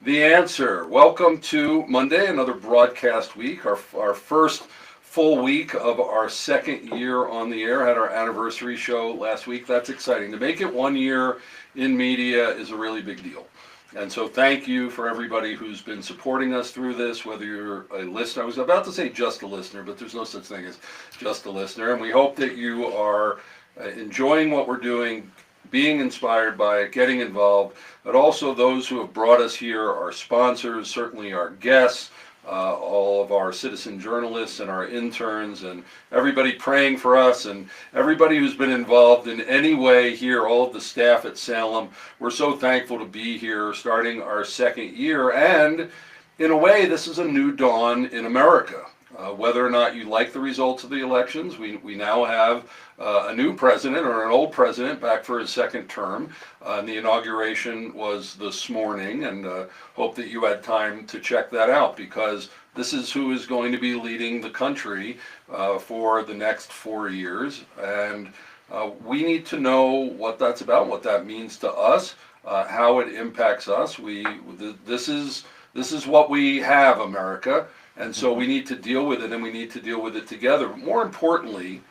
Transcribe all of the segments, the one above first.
The answer. Welcome to Monday, another broadcast week, our first full week of our second year on the air. Had our anniversary show last week. That's exciting. To make it 1 year in media is a really big deal. And so thank you for everybody who's been supporting us through this, whether you're a listener. I was about to say just a listener, but there's no such thing as just a listener. And we hope that you are enjoying what we're doing, being inspired by it, getting involved, but also those who have brought us here, our sponsors, certainly our guests, all of our citizen journalists and our interns, and everybody praying for us, and everybody who's been involved in any way here, all of the staff at Salem. We're so thankful to be here, starting our second year, and in a way, this is a new dawn in America. Whether or not you like the results of the elections, we now have a new president or an old president back for his second term. And the inauguration was this morning, and hope that you had time to check that out, because this is who is going to be leading the country for the next 4 years. And we need to know what that's about, what that means to us, how it impacts us. This is what we have, America. And so we need to deal with it, and we need to deal with it together. But more importantly,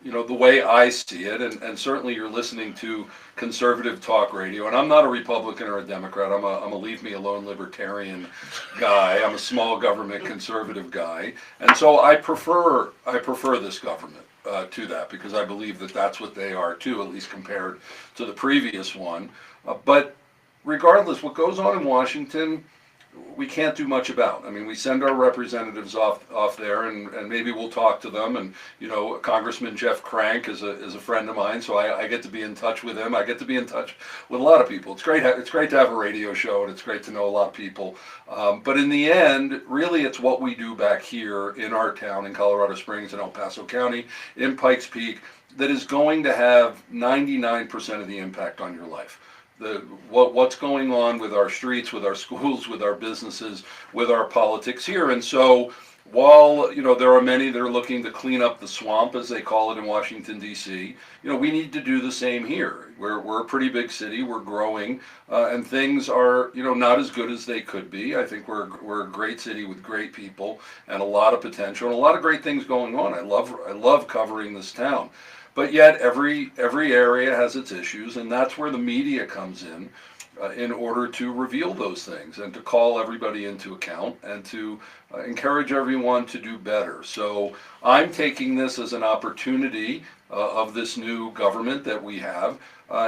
the way I see it, and certainly you're listening to conservative talk radio, and I'm not a Republican or a Democrat. I'm a leave me alone libertarian guy. I'm a small government conservative guy, and so I prefer this government to that, because I believe that that's what they are too, at least compared to the previous one. But regardless, what goes on in Washington, we can't do much about. I mean, we send our representatives off there, and maybe we'll talk to them. And Congressman Jeff Crank is a friend of mine, so I get to be in touch with him. I get to be in touch with a lot of people. It's great. It's great to have a radio show, and it's great to know a lot of people. But in the end, really, it's what we do back here in our town, in Colorado Springs, in El Paso County, in Pikes Peak, that is going to have 99% of the impact on your life. What's going on with our streets, with our schools, with our businesses, with our politics here. And so while there are many that are looking to clean up the swamp, as they call it in Washington, D.C., we need to do the same here. We're a pretty big city, we're growing, and things are not as good as they could be. I think we're a great city with great people and a lot of potential and a lot of great things going on. I love covering this town. But yet every area has its issues, and that's where the media comes in order to reveal those things and to call everybody into account and to encourage everyone to do better. So I'm taking this as an opportunity of this new government that we have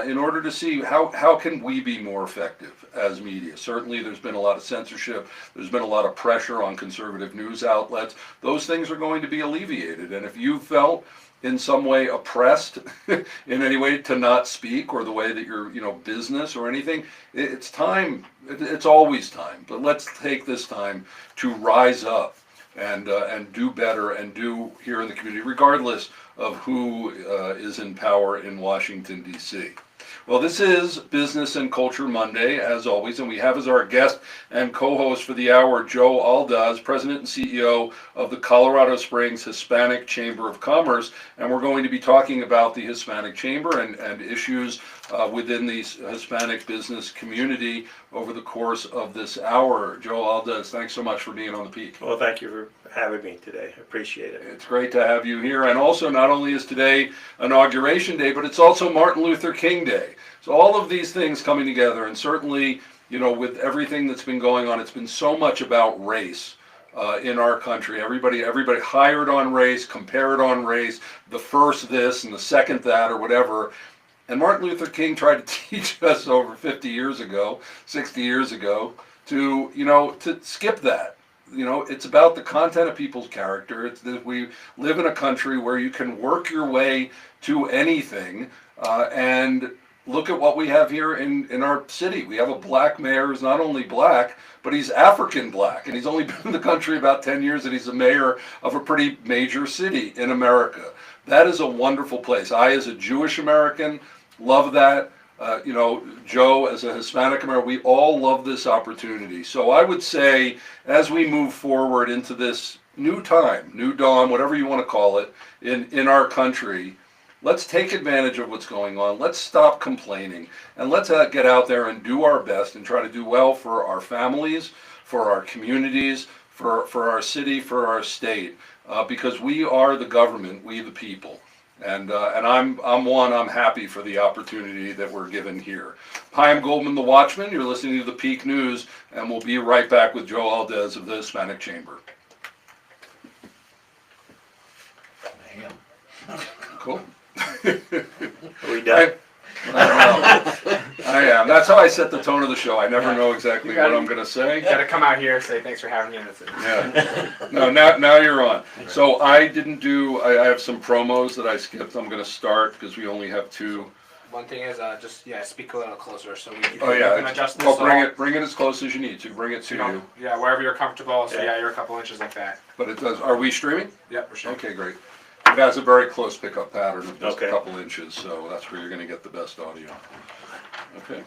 in order to see how can we be more effective as media. Certainly there's been a lot of censorship, there's been a lot of pressure on conservative news outlets. Those things are going to be alleviated, and if you felt in some way oppressed in any way to not speak, or the way that your business or anything, it's time. It's always time. But let's take this time to rise up and do better and do here in the community, regardless of who is in power in Washington, D.C. Well, this is Business and Culture Monday, as always, and we have as our guest and co-host for the hour, Joe Aldaz, President and CEO of the Colorado Springs Hispanic Chamber of Commerce, and we're going to be talking about the Hispanic Chamber and issues within the Hispanic business community over the course of this hour. Joe Aldaz, thanks so much for being on the Peak. Well, thank you for having me today. I appreciate it. It's great to have you here. And also, not only is today Inauguration Day, but it's also Martin Luther King Day. So all of these things coming together, and certainly, with everything that's been going on, it's been so much about race in our country. Everybody hired on race, compared on race, the first this and the second that, or whatever. And Martin Luther King tried to teach us over 50 years ago, 60 years ago, to skip that. It's about the content of people's character. It's that we live in a country where you can work your way to anything, and look at what we have here in our city. We have a black mayor who's not only black, but he's African black, and he's only been in the country about 10 years, and he's a mayor of a pretty major city in America. That is a wonderful place. I, as a Jewish American, love that. Joe, as a Hispanic American, we all love this opportunity. So I would say, as we move forward into this new time, new dawn, whatever you want to call it, in our country, let's take advantage of what's going on. Let's stop complaining, and let's get out there and do our best and try to do well for our families, for our communities, for our city, for our state, because we are the government, we the people. And I'm happy for the opportunity that we're given here. Hi, I'm Goldman the Watchman. You're listening to the Peak News, and we'll be right back with Joe Aldaz of the Hispanic Chamber. Cool. Are we done? I am. That's how I set the tone of the show. I never know exactly what I'm going to say. You gotta come out here, say thanks for having me, and that's it. Yeah. No, now you're on. So I have some promos that I skipped. I'm going to start because we only have 2. One thing is, just speak a little closer so we Oh you yeah. can adjust this. Well, all. bring it as close as you need to. Bring it to you. Yeah, wherever you're comfortable. So Yeah. you're a couple inches like that. But it does. Are we streaming? Yep, for sure. Okay, great. It has a very close pickup pattern of just Okay. a couple inches, so that's where you're going to get the best audio. Okay. Okay.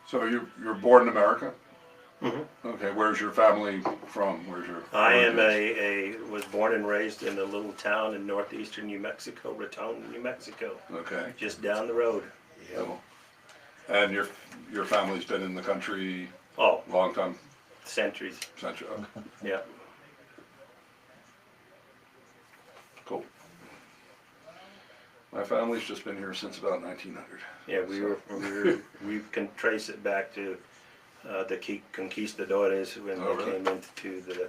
So you're born in America? Mhm. Okay. Where's your family from? Where's your? I am origins? was born and raised in a little town in northeastern New Mexico, Raton, New Mexico, Okay. just down the road. Cool. And your family's been in the country Oh, a long time? centuries. Century. Okay. Yeah. Cool. My family's just been here since about 1900. Yeah, we can trace it back to the conquistadores when Oh, they really? came into the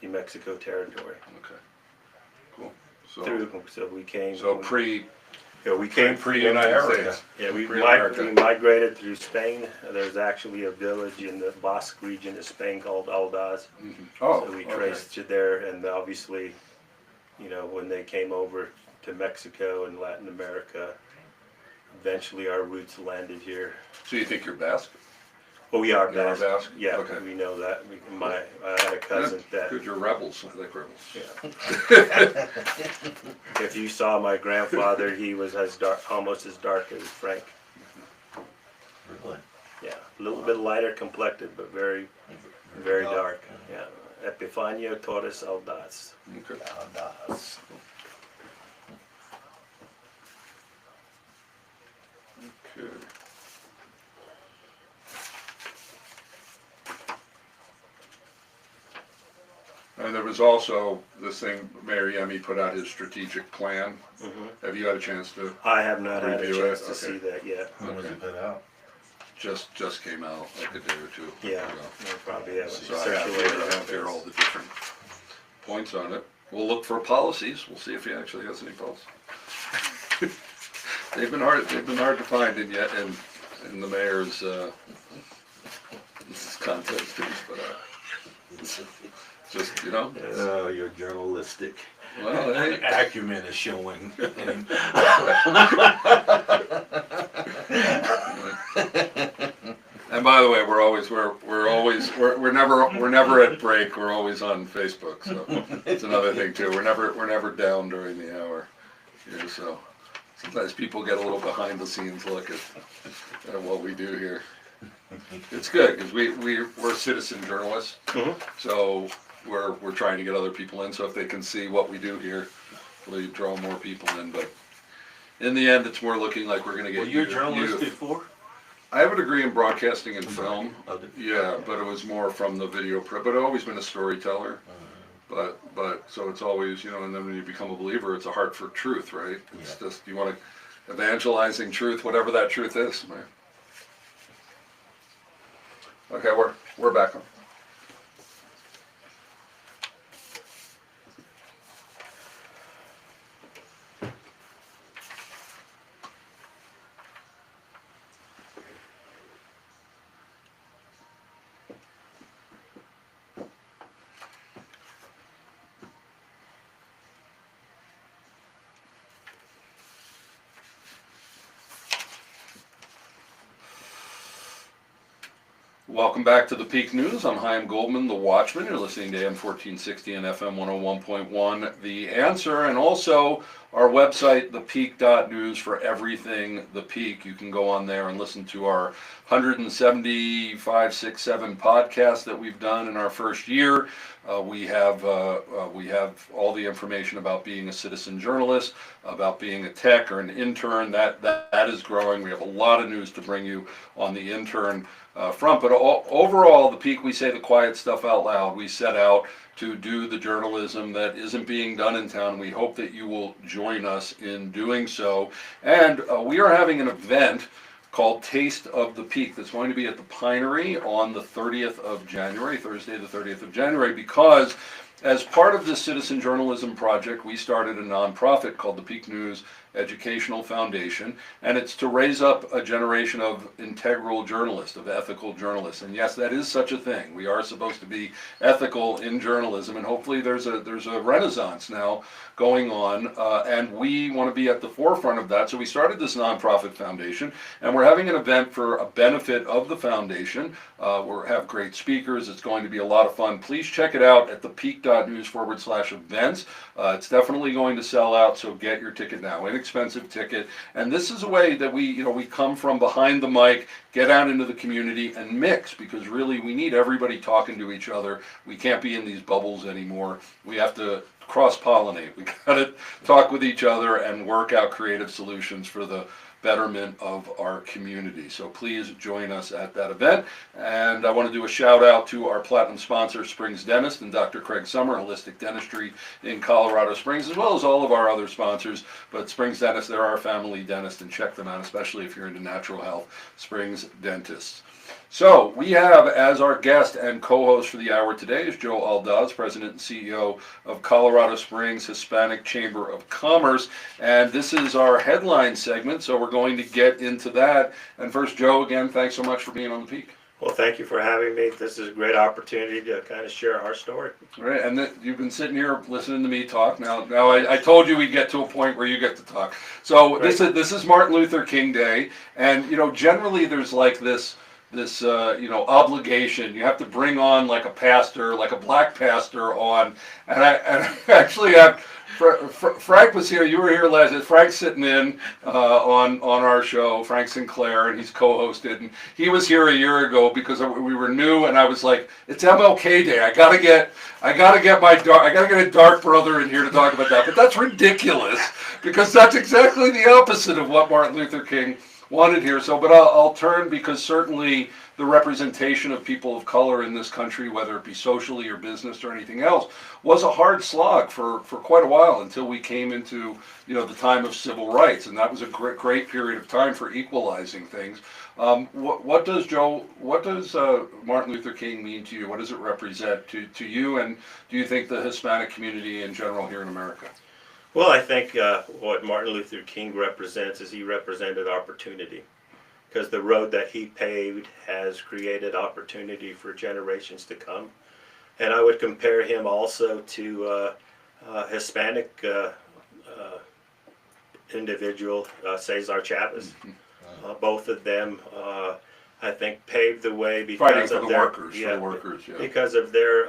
New Mexico territory. Okay. Cool. So we came. So pre we came United States. Yeah, we Pre-America. migrated through Spain. There's actually a village in the Basque region of Spain called Aldaz. Oh. So we okay. traced to there, and obviously, when they came over to Mexico and Latin America, eventually our roots landed here. So you think you're Basque? Well, we are You are Basque. Basque? Yeah, Okay. we know that. I had a cousin that. Good, you're rebels. I like rebels. Yeah. If you saw my grandfather, he was almost as dark as Frank. Really? Yeah, a little bit lighter complected, but very, very dark. Yeah, Epifanio Torres Aldaz. Okay. Aldaz. Okay. And there was also this thing, Mayor Yemi put out his strategic plan. Mm-hmm. Have you had a chance to? I have not had a Review it? chance to Okay. see that yet. When was it put out? Just came out like a day or 2 Yeah, ago. I probably haven't So I have here all the different points on it. We'll look for policies. We'll see if he actually has any policies. They've been hard to find in the mayor's contest too, but just Oh, you're journalistic. well, hey, Acumen is showing. and by the way, we're never at break. We're always on Facebook, so it's another thing too. We're never down during the hour here, so sometimes people get a little behind the scenes look at what we do here. It's good because we're citizen journalists, Mhm. so we're trying to get other people in. So if they can see what we do here, we draw more people in. But in the end, it's more looking like we're going to get. Were you a youth. journalist before? I have a degree in broadcasting and film. Oh, did- Yeah, but it was more from the video but I've always been a storyteller. But so it's always, and then when you become a believer, it's a heart for truth, right? It's just, you want to evangelizing truth, whatever that truth is, man. Okay, we're back on. Welcome back to the Peak News. I'm Chaim Goldman, the Watchman. You're listening to AM 1460 and FM 101.1, The Answer, and also our website, thepeak.news, for everything The Peak. You can go on there and listen to our 175, 6, 7 podcasts that we've done in our first year. We have all the information about being a citizen journalist, about being a tech or an intern. That is growing. We have a lot of news to bring you on the intern front. But overall, the Peak, we say the quiet stuff out loud. We set out to do the journalism that isn't being done in town. We hope that you will join us in doing so. And we are having an event called Taste of the Peak that's going to be at the Pinery on the 30th of January, Thursday the 30th of January, because as part of this citizen journalism project, we started a nonprofit called the Peak News Educational Foundation, and it's to raise up a generation of integral journalists, of ethical journalists. And yes, that is such a thing. We are supposed to be ethical in journalism, and hopefully there's a renaissance now going on, and we want to be at the forefront of that. So we started this nonprofit foundation, and we're having an event for a benefit of the foundation. We'll have great speakers. It's going to be a lot of fun. Please check it out at thepeak.news/events. It's definitely going to sell out, so get your ticket now. Inexpensive ticket. And this is a way that we come from behind the mic, get out into the community and mix, because really we need everybody talking to each other. We can't be in these bubbles anymore. We have to cross-pollinate. We got to talk with each other and work out creative solutions for the betterment of our community. So please join us at that event. And I want to do a shout out to our platinum sponsor, Springs Dentist, and Dr. Craig Summer, Holistic Dentistry in Colorado Springs, as well as all of our other sponsors. But Springs Dentist, they're our family dentist, and check them out, especially if you're into natural health. Springs Dentists. So we have as our guest and co-host for the hour today is Joe Aldaz, President and CEO of Colorado Springs Hispanic Chamber of Commerce. And this is our headline segment, so we're going to get into that. And first, Joe, again, thanks so much for being on the Peak. Well, thank you for having me. This is a great opportunity to kind of share our story. All right, and you've been sitting here listening to me talk. Now I told you we'd get to a point where you get to talk. So Right. this is Martin Luther King Day, and generally there's like this obligation. You have to bring on like a pastor, like a black pastor on, and I actually have Frank was here. You were here last. Frank's sitting in on our show, Frank Sinclair, and he's co-hosted. And he was here a year ago because we were new, and I was like, "It's MLK Day. I gotta get a dark brother in here to talk about that." But that's ridiculous because that's exactly the opposite of what Martin Luther King wanted here. So, but I'll turn, because certainly the representation of people of color in this country, whether it be socially or business or anything else, was a hard slog for quite a while until we came into the time of civil rights, and that was a great period of time for equalizing things. What does Martin Luther King mean to you? What does it represent to you, and do you think the Hispanic community in general here in America? Well, I think what Martin Luther King represents is he represented opportunity, because the road that he paved has created opportunity for generations to come. And I would compare him also to Hispanic individual, Cesar Chavez. Both of them, I think, paved the way because of their workers, yeah. because of their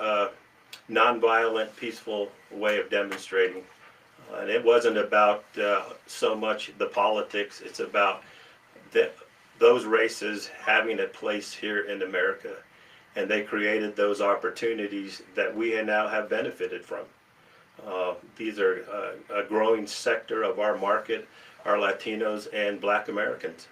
nonviolent, peaceful way of demonstrating. And it wasn't about so much the politics. It's about those races having a place here in America, and they created those opportunities that we now have benefited from. These are a growing sector of our market, our Latinos and Black Americans.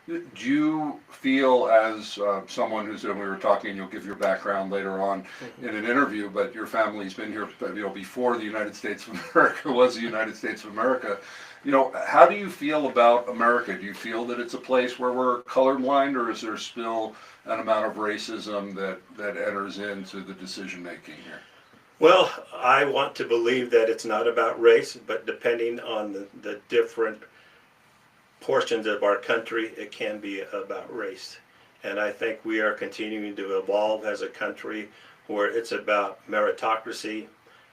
Do you feel, as someone who's, and we were talking, you'll give your background later on in an interview, but your family's been here, before the United States of America was the United States of America. How do you feel about America? Do you feel that it's a place where we're colorblind, or is there still an amount of racism that enters into the decision making here? Well, I want to believe that it's not about race, but depending on the different portions of our country, it can be about race. And I think we are continuing to evolve as a country where it's about meritocracy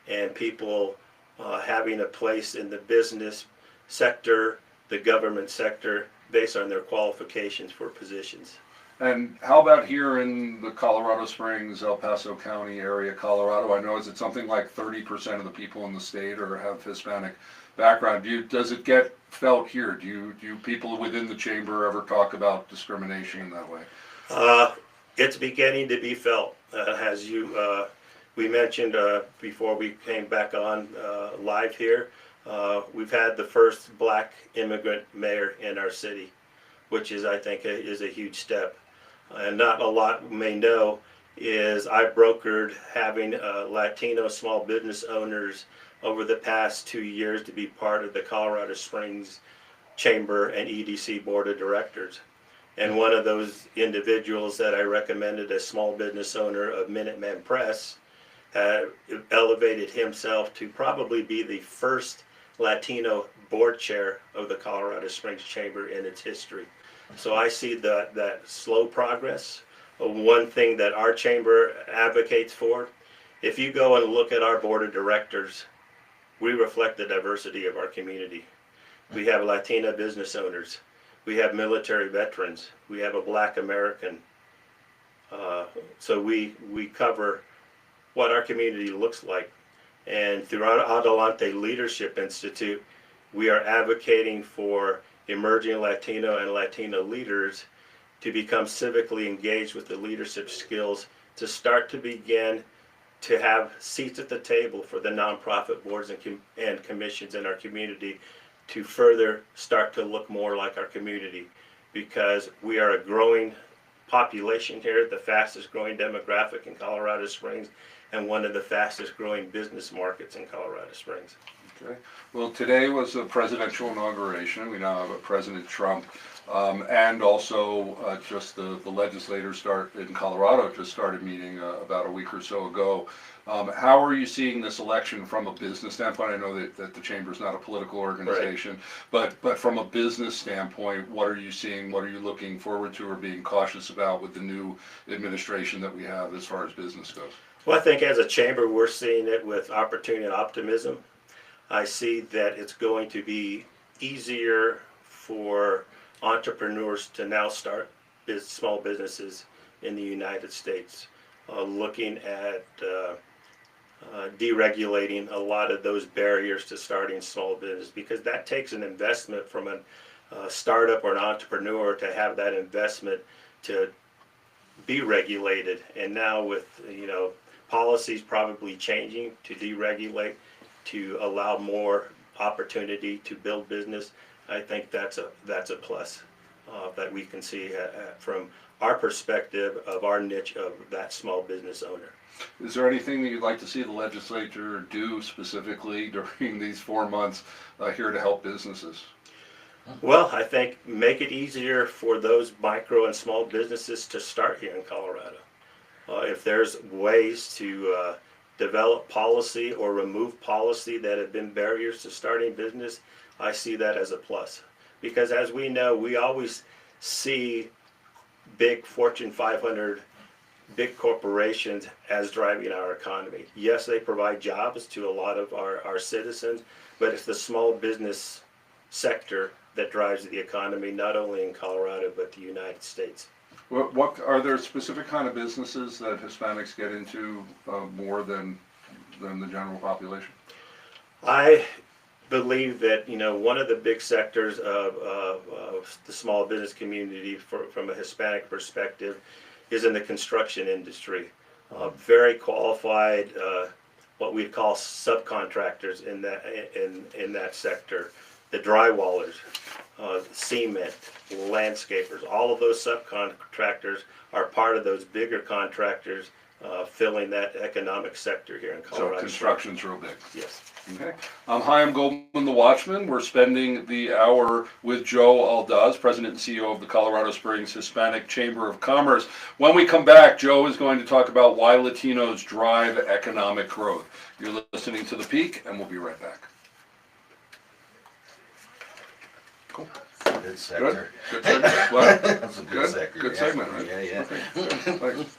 and people having a place in the business sector, the government sector, based on their qualifications for positions. And how about here in the Colorado Springs, El Paso County area, Colorado? I know is it something like 30% of the people in the state or have Hispanic background? Does it get felt here? Do people within the chamber ever talk about discrimination in that way? It's beginning to be felt, as we mentioned before we came back on live here. We've had the first black immigrant mayor in our city, which is, I think, is a huge step. And not a lot may know is I brokered having Latino small business owners over the past 2 years to be part of the Colorado Springs Chamber and EDC Board of Directors. And one of those individuals that I recommended, a small business owner of Minuteman Press, elevated himself to probably be the first Latino board chair of the Colorado Springs Chamber in its history. So I see that slow progress. One thing that our chamber advocates for, if you go and look at our board of directors, we reflect the diversity of our community. We have Latina business owners. We have military veterans. We have a black American. So we cover what our community looks like. And through our Adelante Leadership Institute, we are advocating for emerging Latino and Latina leaders to become civically engaged with the leadership skills to start to begin to have seats at the table for the nonprofit boards and commissions in our community to further start to look more like our community, because we are a growing population here, the fastest growing demographic in Colorado Springs, and one of the fastest growing business markets in Colorado Springs. Okay. Well, today was a presidential inauguration. We now have a President Trump, and also just the legislators in Colorado just started meeting about a week or so ago. How are you seeing this election from a business standpoint? I know that the chamber is not a political organization, right. but from a business standpoint, what are you seeing? What are you looking forward to or being cautious about with the new administration that we have as far as business goes? Well, I think as a chamber, we're seeing it with opportunity and optimism. I see that it's going to be easier for entrepreneurs to now start small businesses in the United States, looking at deregulating a lot of those barriers to starting small business, because that takes an investment from a startup or an entrepreneur to have that investment to be regulated. And now with policies probably changing to deregulate, to allow more opportunity to build business, I think that's a plus that we can see from our perspective of our niche of that small business owner. Is there anything that you'd like to see the legislature do specifically during these 4 months here to help businesses? Well, I think make it easier for those micro and small businesses to start here in Colorado. If there's ways to develop policy or remove policy that have been barriers to starting business, I see that as a plus. Because as we know, we always see big Fortune 500, big corporations as driving our economy. Yes, they provide jobs to a lot of our citizens, but it's the small business sector that drives the economy, not only in Colorado, but the United States. What are there specific kind of businesses that Hispanics get into more than the general population? I believe that one of the big sectors of the small business community from a Hispanic perspective is in the construction industry. Very qualified, what we'd call subcontractors in that sector. The drywallers, cement, landscapers, all of those subcontractors are part of those bigger contractors filling that economic sector here in Colorado. So construction's real big. Yes. Okay. Hi, I'm Goldman the Watchman. We're spending the hour with Joe Aldaz, President and CEO of the Colorado Springs Hispanic Chamber of Commerce. When we come back, Joe is going to talk about why Latinos drive economic growth. You're listening to The Peak, and we'll be right back. Cool. Good sector. Good segment. What? That's a good sector. Good segment, right? Yeah. Okay. Thanks.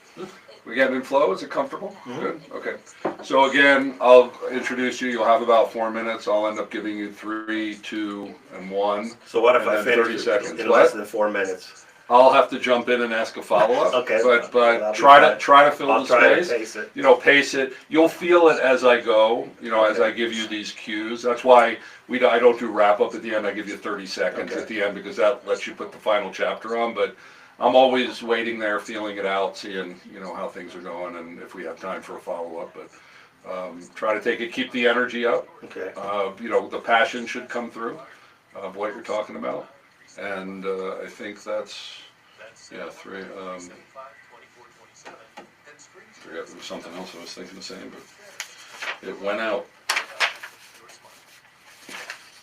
We getting in flow? Is it comfortable? Mm-hmm. Good. Okay. So again, I'll introduce you. You'll have about 4 minutes. I'll end up giving you 3, 2, and 1. So what if and I then finish 30 seconds. in less than 4 minutes? I'll have to jump in and ask a follow-up. Okay. But I'll be try glad. to fill I'll the try to space. pace it. Pace it. You'll feel it as I go. As Okay. I give you these cues. That's why I don't do wrap up at the end. I give you 30 seconds Okay. at the end because that lets you put the final chapter on. But I'm always waiting there, feeling it out, seeing how things are going, and if we have time for a follow-up. But try to keep the energy up. Okay. The passion should come through of what you're talking about, and I think that's three. Forget there was something else I was thinking of saying, but it went out.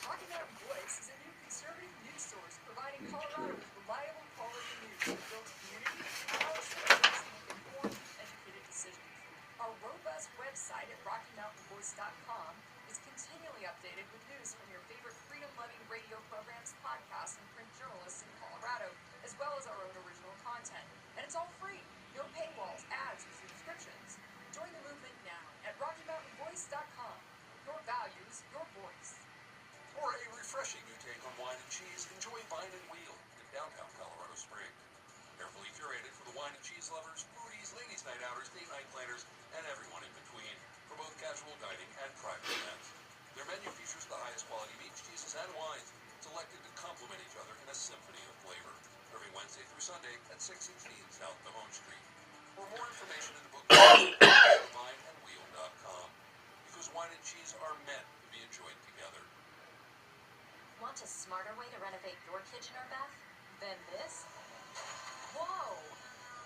Rocky Mountain Voice is a new conservative news source providing Colorado with reliable quality news that builds community and allows citizens to make informed, educated decisions. Our robust website at RockyMountainVoice.com is continually updated with news from your favorite freedom-loving radio programs, podcasts, and print journalists in Colorado, as well as our own original content. And it's all free. No paywalls, ads, or subscriptions. Join the movement now at RockyMountainVoice.com. Your values, your voice. For a refreshing new take on wine and cheese, enjoy Vine and Wheel in downtown Colorado Springs. Carefully curated for the wine and cheese lovers, foodies, ladies' night outers, date night planners, and everyone in between, for both casual dining and private events. Their menu features the highest quality meats, cheeses, and wines, selected to complement each other in a symphony of flavor. Every Wednesday through Sunday at 616 South Mahone Street. For more information and to book, go to vineandwheel.com. Because wine and cheese are meant to be enjoyed together. Want a smarter way to renovate your kitchen or bath than this? Whoa!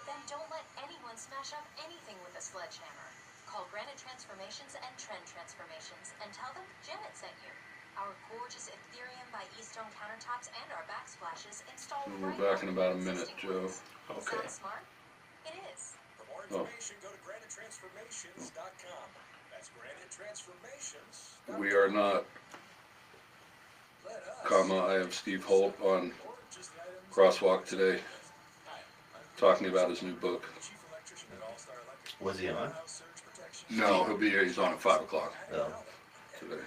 Then don't let anyone smash up anything with a sledgehammer. Call Granite Transformations and Trend Transformations and tell them Janet sent you. Our gorgeous Ethereum by Eastone countertops and our backsplashes installed We'll be right back in on about a the minute, existing Joe. ones. Okay. Sound smart? It is. For more information, go to granitetransformations.com. That's granitetransformations.com. We are not, I have Steve Holt on Crosswalk today talking about his new book. Was he on? No, he's on at 5 o'clock No. today.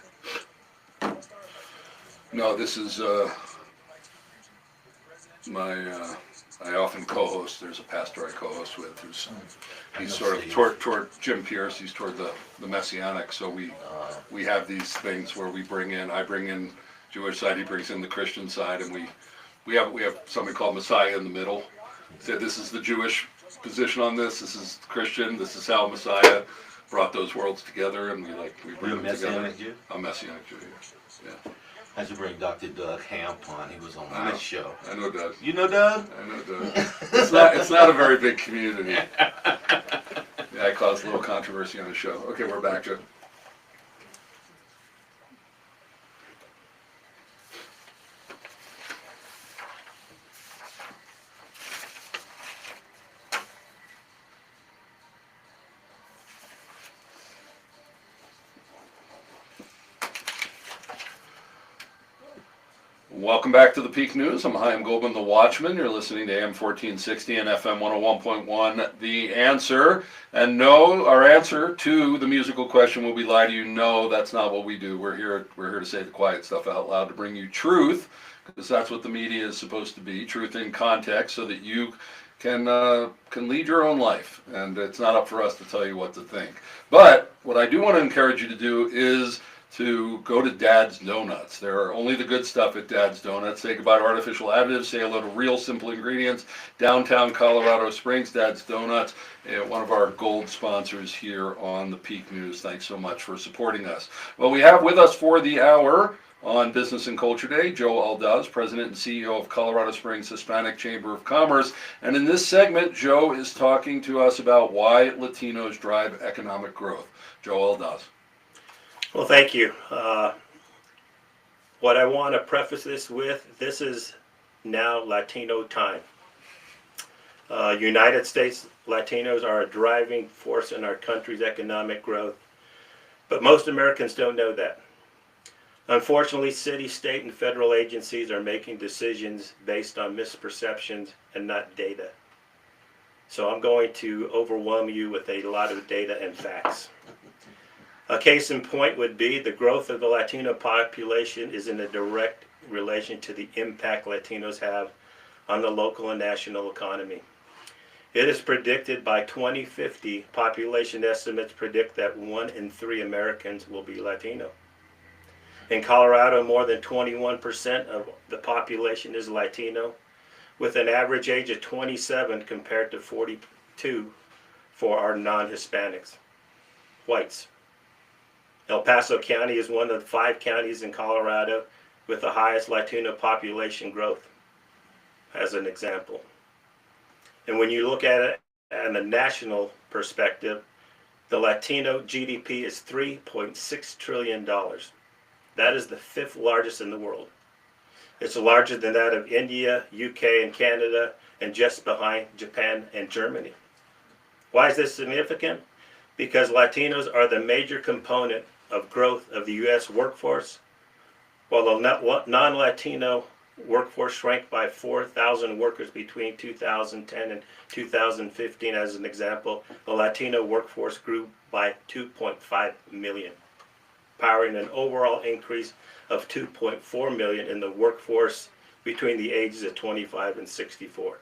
No, this is I often co-host. There's a pastor I co-host with he's sort of toward Jim Pierce. He's toward the Messianic. So we have these things where I bring in Jewish side, he brings in the Christian side, and we have something called Messiah in the middle. Said this is the Jewish position on this. This is Christian. This is how Messiah brought those worlds together, and we bring You're a them together. Messianic Jew? I'm Messianic Jew. Yeah. I should bring Dr. Doug Hamp on. He was on I my know. show. I know Doug. You know Doug? I know Doug. It's not a very big community. Yeah, I caused a little controversy on the show. Okay, we're back, Joe. Welcome back to the Peak News. I'm Chaim Goldman, the Watchman. You're listening to AM 1460 and FM 101.1, The Answer. And no, our answer to the musical question, will we lie to you? No, that's not what we do. We're here to say the quiet stuff out loud, to bring you truth, because that's what the media is supposed to be, truth in context, so that you can lead your own life. And it's not up for us to tell you what to think. But what I do want to encourage you to do is to go to Dad's Donuts. There are only the good stuff at Dad's Donuts. Say goodbye to artificial additives. Say hello to real simple ingredients. Downtown Colorado Springs, Dad's Donuts, one of our gold sponsors here on the Peak News. Thanks so much for supporting us. Well, we have with us for the hour on Business and Culture Day, Joe Aldaz, President and CEO of Colorado Springs Hispanic Chamber of Commerce. And in this segment, Joe is talking to us about why Latinos drive economic growth. Joe Aldaz. Well, thank you. What I want to preface this with, this is now Latino time. United States Latinos are a driving force in our country's economic growth, but most Americans don't know that. Unfortunately, city, state, and federal agencies are making decisions based on misperceptions and not data. So I'm going to overwhelm you with a lot of data and facts. A case in point would be the growth of the Latino population is in a direct relation to the impact Latinos have on the local and national economy. It is predicted by 2050, population estimates predict that 1 in 3 Americans will be Latino. In Colorado, more than 21% of the population is Latino, with an average age of 27 compared to 42 for our non-Hispanics, whites. El Paso County is one of the 5 counties in Colorado with the highest Latino population growth, as an example. And when you look at it at a national perspective, the Latino GDP is $3.6 trillion. That is the 5th largest in the world. It's larger than that of India, UK, and Canada, and just behind Japan and Germany. Why is this significant? Because Latinos are the major component of growth of the U.S. workforce, while the non-Latino workforce shrank by 4,000 workers between 2010 and 2015. As an example, the Latino workforce grew by 2.5 million, powering an overall increase of 2.4 million in the workforce between the ages of 25 and 64.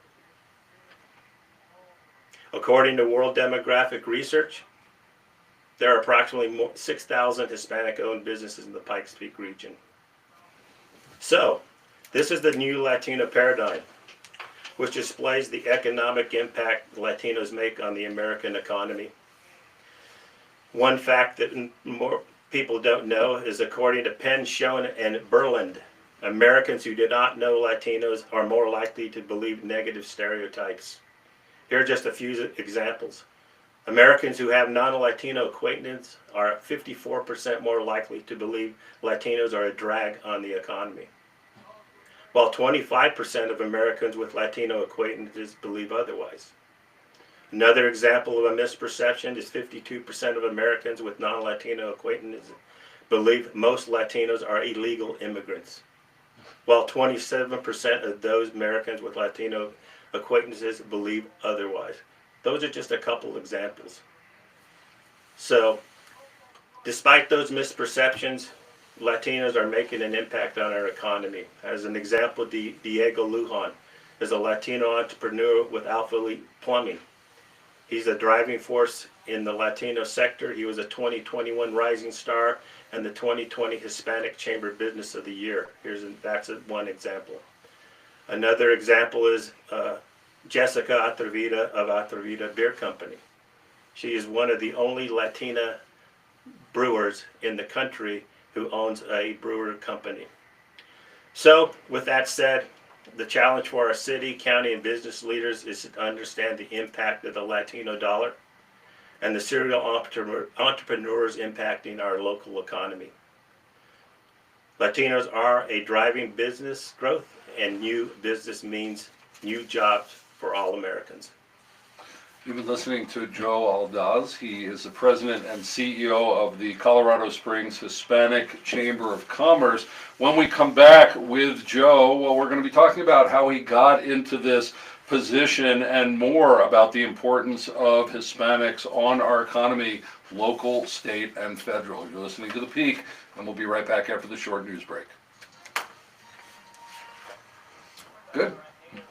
According to World Demographic Research, there are approximately 6,000 Hispanic-owned businesses in the Pikes Peak region. So, this is the new Latino paradigm, which displays the economic impact Latinos make on the American economy. One fact that more people don't know is, according to Penn, Schoen, and Berland, Americans who do not know Latinos are more likely to believe negative stereotypes. Here are just a few examples. Americans who have non-Latino acquaintances are 54% more likely to believe Latinos are a drag on the economy, while 25% of Americans with Latino acquaintances believe otherwise. Another example of a misperception is 52% of Americans with non-Latino acquaintances believe most Latinos are illegal immigrants, while 27% of those Americans with Latino acquaintances believe otherwise. Those are just a couple examples. So, despite those misperceptions, Latinos are making an impact on our economy. As an example, Diego Lujan is a Latino entrepreneur with Alpha Elite Plumbing. He's a driving force in the Latino sector. He was a 2021 Rising Star and the 2020 Hispanic Chamber Business of the Year. That's one example. Another example is Jessica Atrevida of Atrevida Beer Company. She is one of the only Latina brewers in the country who owns a brewer company. So, with that said, the challenge for our city, county, and business leaders is to understand the impact of the Latino dollar and the serial entrepreneurs impacting our local economy. Latinos are a driving business growth, and new business means new jobs for all Americans. You've been listening to Joe Aldaz. He is the president and CEO of the Colorado Springs Hispanic Chamber of Commerce. When we come back with Joe, well, we're going to be talking about how he got into this position and more about the importance of Hispanics on our economy, local, state, and federal. You're listening to The Peak, and we'll be right back after the short news break. Good.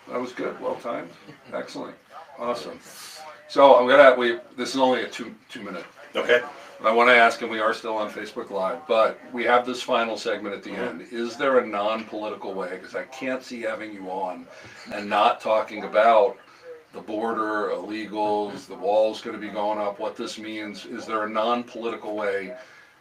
That was good. Well timed. Excellent. Awesome. So this is only a two minute. Okay. I want to ask, and we are still on Facebook Live, but we have this final segment at the end. Is there a non-political way, because I can't see having you on and not talking about the border, illegals, the wall's going to be going up, what this means? Is there a non-political way?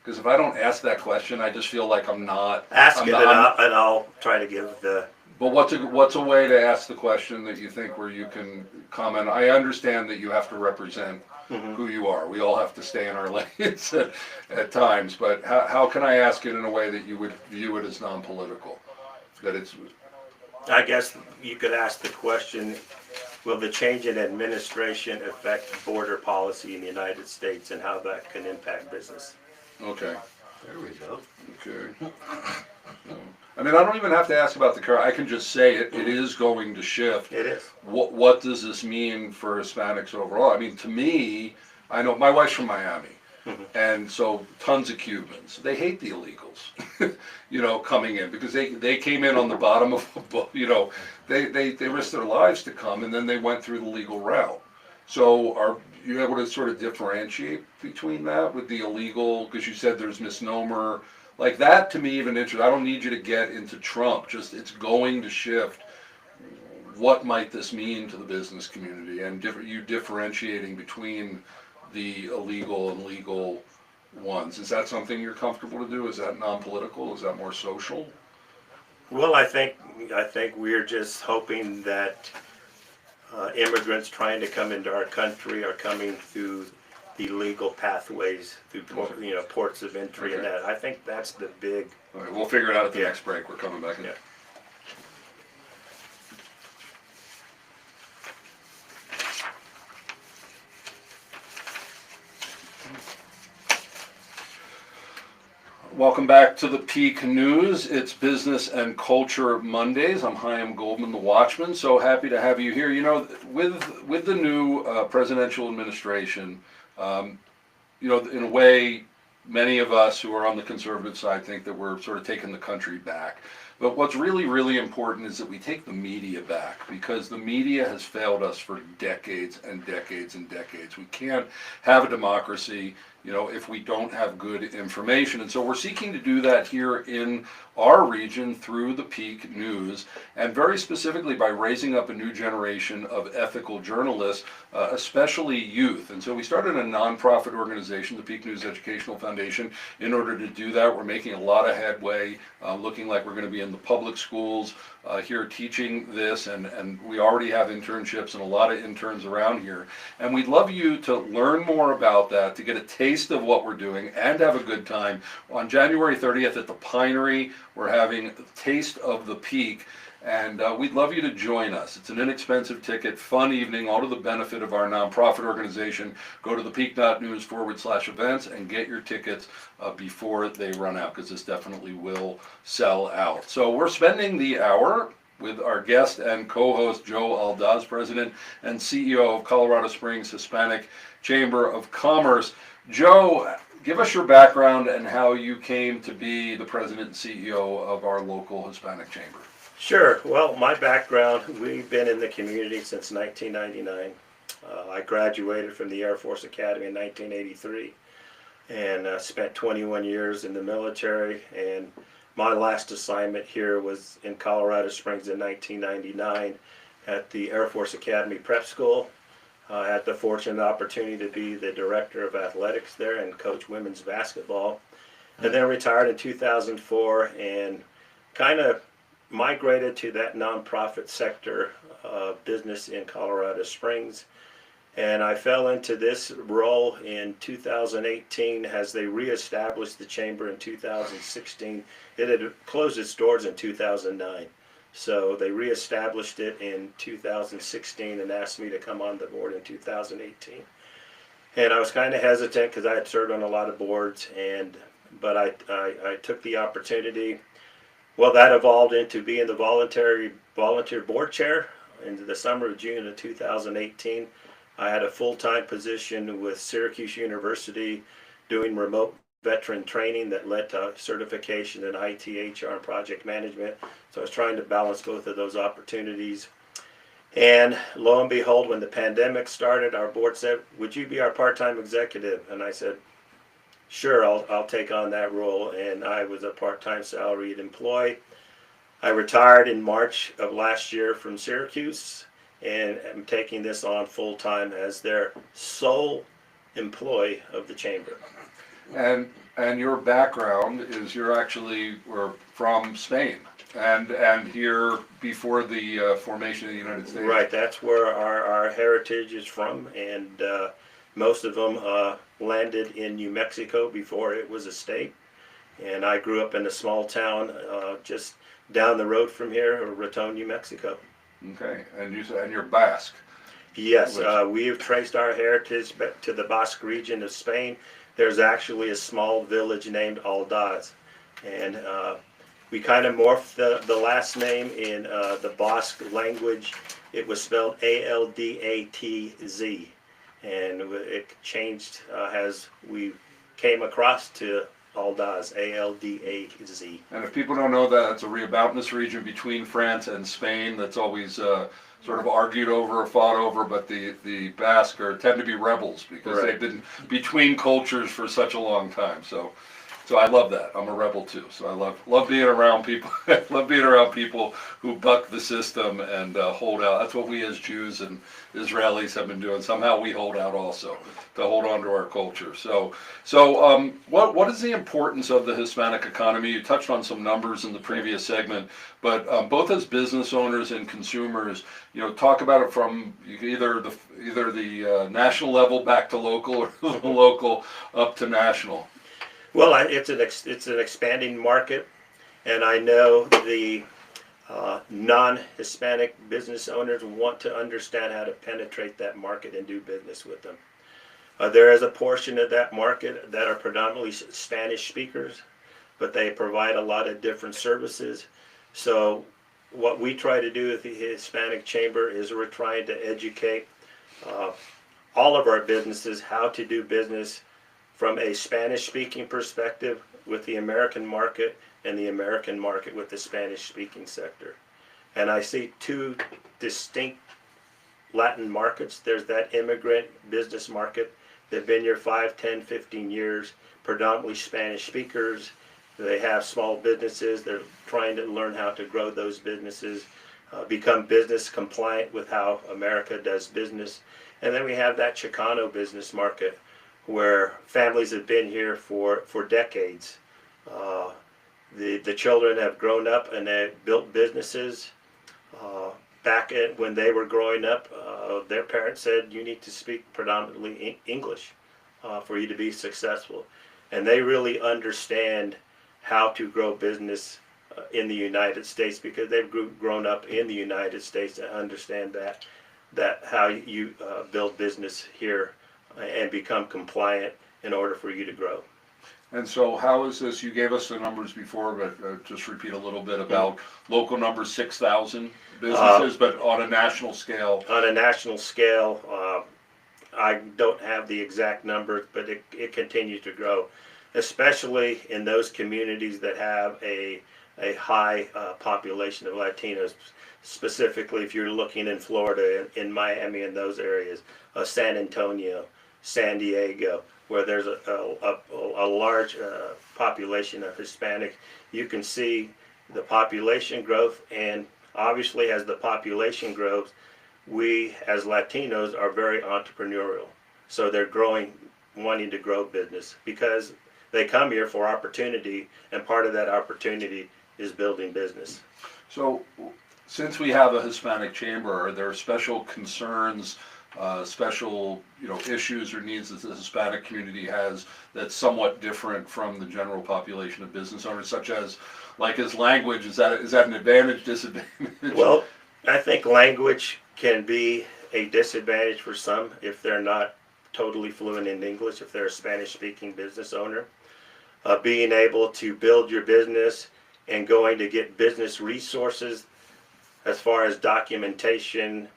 Because if I don't ask that question, I just feel like I'm not. Ask it, and I'll try to give the. But what's a way to ask the question that you think where you can comment? I understand that you have to represent who you are. We all have to stay in our lanes at times. But how can I ask it in a way that you would view it as non-political? That it's. I guess you could ask the question: will the change in administration affect border policy in the United States, and how that can impact business? Okay. There we go. Okay. I mean, I don't even have to ask about the car. I can just say it is going to shift. It is. What does this mean for Hispanics overall? I mean, to me, I know my wife's from Miami, And so tons of Cubans. They hate the illegals, coming in because they came in on the bottom of a boat, they risked their lives to come and then they went through the legal route. So are you able to sort of differentiate between that with the illegal, because you said there's misnomer, like that to me even interesting. I don't need you to get into Trump, just it's going to shift. What might this mean to the business community and you differentiating between the illegal and legal ones? Is that something you're comfortable to do? Is that non-political? Is that more social? Well, I think we're just hoping that immigrants trying to come into our country are coming through the legal pathways, through ports of entry, and Okay. that. I think that's the big. All right, we'll figure it out at the Yeah. next break. We're coming back in. Yeah. Welcome back to the Peak News. It's Business and Culture Mondays. I'm Chaim Goldman, the Watchman. So happy to have you here. With the new presidential administration, in a way, many of us who are on the conservative side think that we're sort of taking the country back. But what's really, really important is that we take the media back, because the media has failed us for decades and decades and decades. We can't have a democracy, if we don't have good information. And so we're seeking to do that here in our region through the Peak News, and very specifically by raising up a new generation of ethical journalists, especially youth. And so we started a nonprofit organization, the Peak News Educational Foundation, in order to do that. We're making a lot of headway, looking like we're going to be in the public schools here teaching this, and we already have internships and a lot of interns around here. And we'd love you to learn more about that, to get a taste of what we're doing and have a good time. On January 30th at the Pinery, we're having a Taste of the Peak, and we'd love you to join us. It's an inexpensive ticket, fun evening, all to the benefit of our nonprofit organization. Go to thepeak.news/events and get your tickets before they run out, because this definitely will sell out. So we're spending the hour with our guest and co-host Joe Aldaz, President and CEO of Colorado Springs Hispanic Chamber of Commerce. Joe, give us your background and how you came to be the President and CEO of our local Hispanic Chamber. Sure. Well, my background, we've been in the community since 1999. I graduated from the Air Force Academy in 1983 and spent 21 years in the military. And my last assignment here was in Colorado Springs in 1999 at the Air Force Academy Prep School. I had the fortunate opportunity to be the director of athletics there and coach women's basketball. And then retired in 2004 and kind of migrated to that nonprofit sector business in Colorado Springs. And I fell into this role in 2018 as they reestablished the chamber in 2016. It had closed its doors in 2009. So they reestablished it in 2016 and asked me to come on the board in 2018. And I was kind of hesitant because I had served on a lot of boards, but I took the opportunity. Well, that evolved into being the volunteer board chair in the summer of June of 2018. I had a full-time position with Syracuse University doing remote veteran training that led to certification in IT, HR, and project management. So I was trying to balance both of those opportunities. And lo and behold, when the pandemic started, our board said, "Would you be our part-time executive?" And I said, "Sure, I'll take on that role." And I was a part-time salaried employee. I retired in March of last year from Syracuse, and I'm taking this on full-time as their sole employee of the chamber. And your background is were from Spain and here before the formation of the United States. Right, that's where our heritage is from, and most of them landed in New Mexico before it was a state. And I grew up in a small town just down the road from here, Raton, New Mexico. Okay, and you're Basque. Yes, we have traced our heritage back to the Basque region of Spain. There's actually a small village named Aldaz, and we kind of morphed the last name in the Basque language. It was spelled Aldatz, and it changed as we came across to Aldaz, Aldaz. And if people don't know that, it's about in this region between France and Spain that's always sort of argued over or fought over, but the Basque tend to be rebels because Right. they've been between cultures for such a long time. So I love that. I'm a rebel too. So I love being around people. Love being around people who buck the system and hold out. That's what we as Jews and Israelis have been doing. Somehow we hold out also to hold on to our culture. So what is the importance of the Hispanic economy? You touched on some numbers in the previous segment, but both as business owners and consumers, talk about it from either the national level back to local, or the local up to national. Well, it's an expanding market, and I know the non-Hispanic business owners want to understand how to penetrate that market and do business with them. There is a portion of that market that are predominantly Spanish speakers, but they provide a lot of different services. So what we try to do with the Hispanic Chamber is we're trying to educate all of our businesses how to do business from a Spanish-speaking perspective with the American market and the American market with the Spanish-speaking sector. And I see two distinct Latin markets. There's that immigrant business market. They've been here 5, 10, 15 years, predominantly Spanish speakers. They have small businesses. They're trying to learn how to grow those businesses, become business compliant with how America does business. And then we have that Chicano business market, where families have been here for decades. The children have grown up and they've built businesses. Back when they were growing up, their parents said you need to speak predominantly English for you to be successful. And they really understand how to grow business in the United States because they've grown up in the United States and understand that how you build business here and become compliant in order for you to grow. And so how is this, you gave us the numbers before, but just repeat a little bit about local numbers, 6,000 businesses, but on a national scale. On a national scale, I don't have the exact numbers, but it continues to grow, especially in those communities that have a high population of Latinos. Specifically, if you're looking in Florida, in Miami, in those areas, San Antonio, San Diego, where there's a large population of Hispanic, you can see the population growth, and obviously as the population grows, we as Latinos are very entrepreneurial. So they're wanting to grow business because they come here for opportunity, and part of that opportunity is building business. So since we have a Hispanic chamber, are there special concerns, special issues or needs that the Hispanic community has that's somewhat different from the general population of business owners, such as his language? Is that an advantage, disadvantage? Well, I think language can be a disadvantage for some if they're not totally fluent in English, if they're a Spanish-speaking business owner. Being able to build your business and going to get business resources as far as documentation,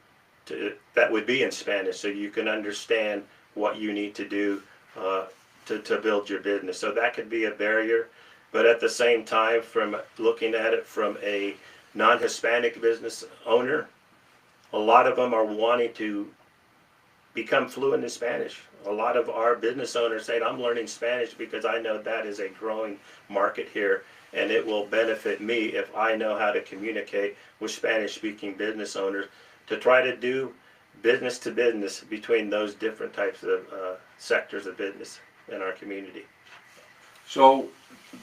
that would be in Spanish, so you can understand what you need to do to build your business. So that could be a barrier, but at the same time, from looking at it from a non-Hispanic business owner, a lot of them are wanting to become fluent in Spanish. A lot of our business owners say, I'm learning Spanish because I know that is a growing market here, and it will benefit me if I know how to communicate with Spanish-speaking business owners to try to do business to business between those different types of sectors of business in our community. So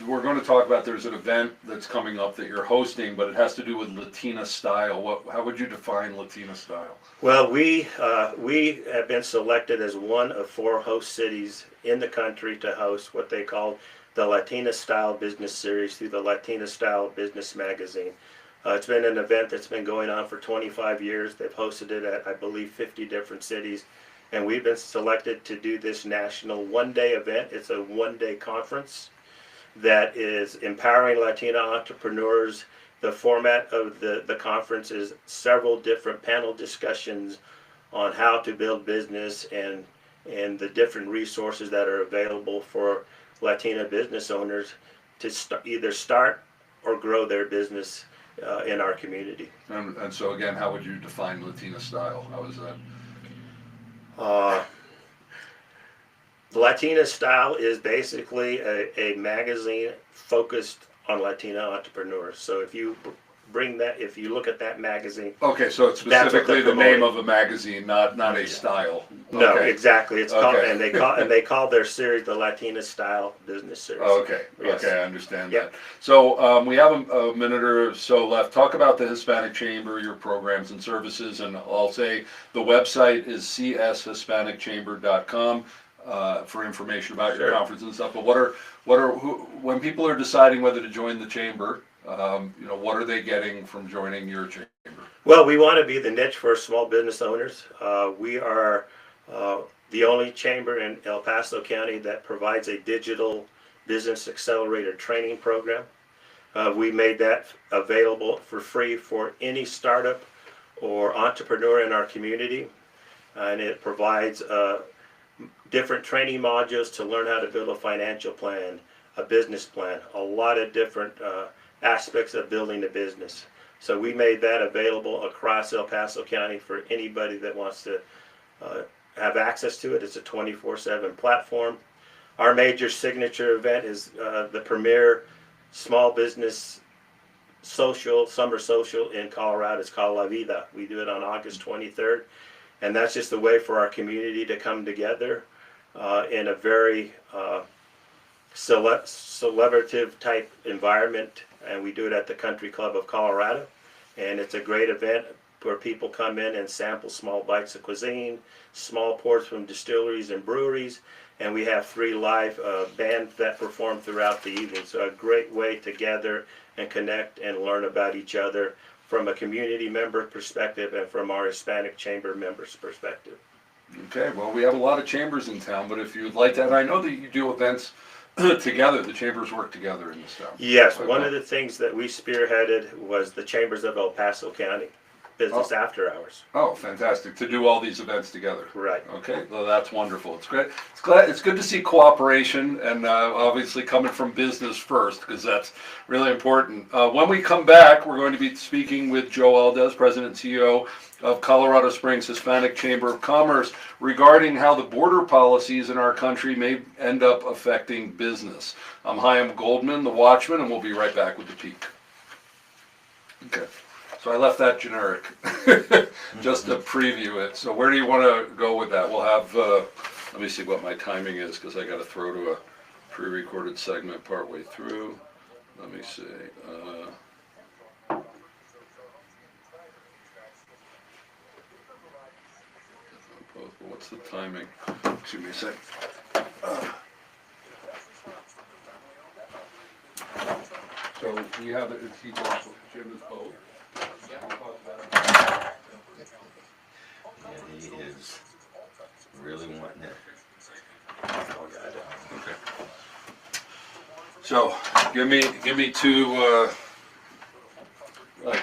we're going to talk about, there's an event that's coming up that you're hosting, but it has to do with Latina style. How would you define Latina style? Well, we have been selected as one of 4 host cities in the country to host what they call the Latina Style Business Series through the Latina Style Business Magazine. It's been an event that's been going on for 25 years. They've hosted it at, I believe, 50 different cities. And we've been selected to do this national one-day event. It's a one-day conference that is empowering Latina entrepreneurs. The format of the conference is several different panel discussions on how to build business and and the different resources that are available for Latina business owners to either start or grow their business in our community. And so again, how would you define Latina style? How is that? The Latina Style is basically a magazine focused on Latina entrepreneurs. So if you if you look at that magazine, Okay, so it's That's what specifically they're the name promoting. of a magazine, not a style. no, Okay. exactly, it's called, Okay. and they call their series the Latina Style Business Series. Okay, Yes. okay, I understand Yep. that. So we have a minute or so left. Talk about the Hispanic Chamber, your programs and services, and I'll say the website is cshispanicchamber.com for information about your Sure. conference and stuff. But when people are deciding whether to join the chamber, what are they getting from joining your chamber? Well, we want to be the niche for small business owners. We are the only chamber in El Paso County that provides a digital business accelerator training program. We made that available for free for any startup or entrepreneur in our community, and it provides different training modules to learn how to build a financial plan, a business plan, a lot of different aspects of building a business. So we made that available across El Paso County for anybody that wants to have access to it. It's a 24/7 platform. Our major signature event is the premier small business summer social in Colorado. It's called La Vida. We do it on August 23rd, and that's just a way for our community to come together in a very celebrative type environment, and we do it at the Country Club of Colorado. And it's a great event where people come in and sample small bites of cuisine, small pours from distilleries and breweries, and we have 3 live bands that perform throughout the evening. So a great way to gather and connect and learn about each other from a community member perspective and from our Hispanic Chamber members' perspective. Okay, well, we have a lot of chambers in town, but if you'd like that, I know that you do events together, the chambers work together in this town. Yes, one of the things that we spearheaded was the Chambers of El Paso County, business after hours. Oh, fantastic, to do all these events together. Right. Okay, well, that's wonderful. It's great. It's good to see cooperation, and obviously coming from business first, because that's really important. When we come back, we're going to be speaking with Joe Aldaz, President and CEO of Colorado Springs Hispanic Chamber of Commerce, regarding how the border policies in our country may end up affecting business. I'm Chaim Goldman, the Watchman, and we'll be right back with the Peak. Okay. So I left that generic, just to preview it. So where do you want to go with that? We'll have, let me see what my timing is, because I got to throw to a pre-recorded segment partway through. Let me see. What's the timing? Excuse me a sec. So we have it, he goes, Jim is both. Yeah, he is really wanting it. Okay. So, give me 2